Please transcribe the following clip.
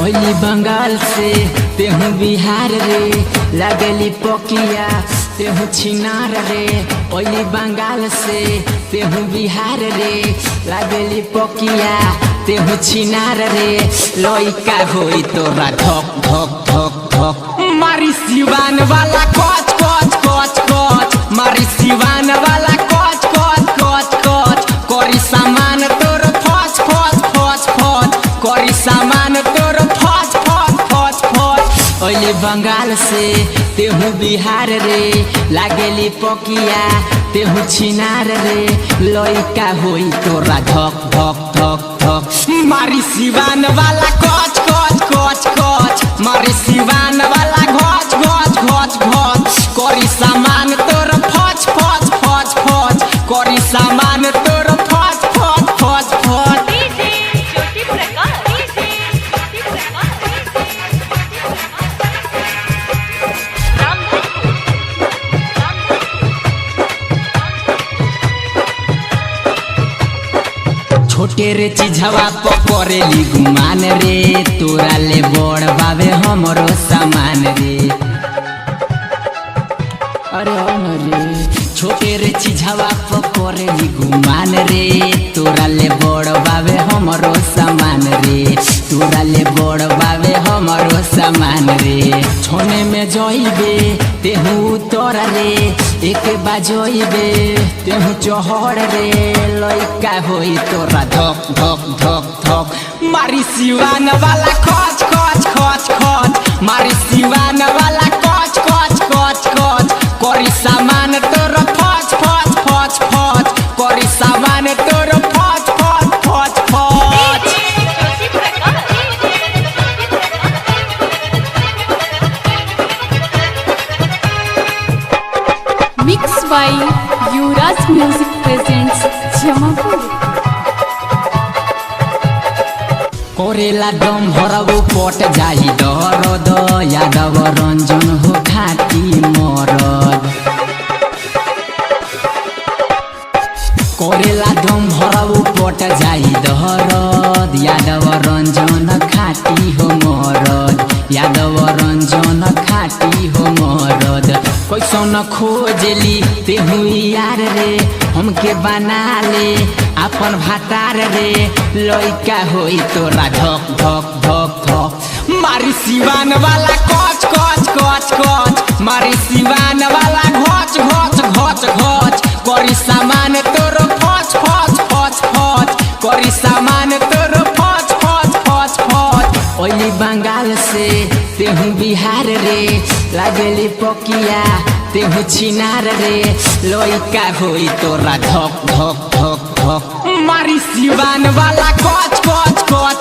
ओली बंगाल से तेहू बिहार रे लगली पकिया तेहू छिनार रे। ओली बंगाल से तेहू बिहार रे लगली पकिया तेहू छिनार रे। लइका होई तोरा धक धक धक धक मारी सिवान वाला कोच कोच कोच कोच मारी सिवान वाला कोच कोच कोच कोच करी सामान तोर फच फच फच फच करी सामान तोर फच फच फच फच। ओली बंगाल से तेहू बिहार रे लागेली पकिया तेहू छिनार रे। लइका होई तोरा धक धक धक धक मारी सिवान वाला कोच कोच कोच कोच मारी सिवान वाला घोच घोच घोच घोच करी सामान तोर फच फच फच फच करी सामान तोर फच फच फच फच। छोटे रे चीजवा पकड़ेली गुमान रे तोरा ले बड़ बाबे हमरो सामान रे। अरे रे छोटे रे चीजवा पकड़ेली गुमान रे तोरा ले बड़ बाबे हमरो सामान रे तोरा ले बड़ बाबे हमरो सामान रे। छोने में जइबे तेहू तोरा रे एक बाजइबे तेहू चहड़ रे। लइका होई तोरा धक धक धक धक मारी सिवान वाला खच खच खच खच मारी सिवान वाला कच कच कच कच करी सामान तोर फच फच फच फच करी सामान तोर फच फच फच फच। Mixed by Yuvraj Music presents Jamapur। कोरेला दम भरबो पट जाई दरद यादव रंजन हो खाटी मरद। कोरेला दम भरबो पट जाई दरद यादव रंजन खाटी हो मरद यादव रंजन खाटी हो मरद। कैसन खोजली तेहू यार रे हमके बना ले अपन भातार रे। लइका होई तोरा धक धक धक धक मारी सिवान वाला कच कच कच कच मारी सिवान वाला घोच घोच घोच घोच करी सामान तोर फच फच फच फच करी सामान तोर फच फच फच फच। ओली बंगाल से तेहू बिहार रे लागेली पकिया तेहू छिनार रे। लइका होई तोरा धक धक धक धक मारी सिवान वाला कोच कोच कोच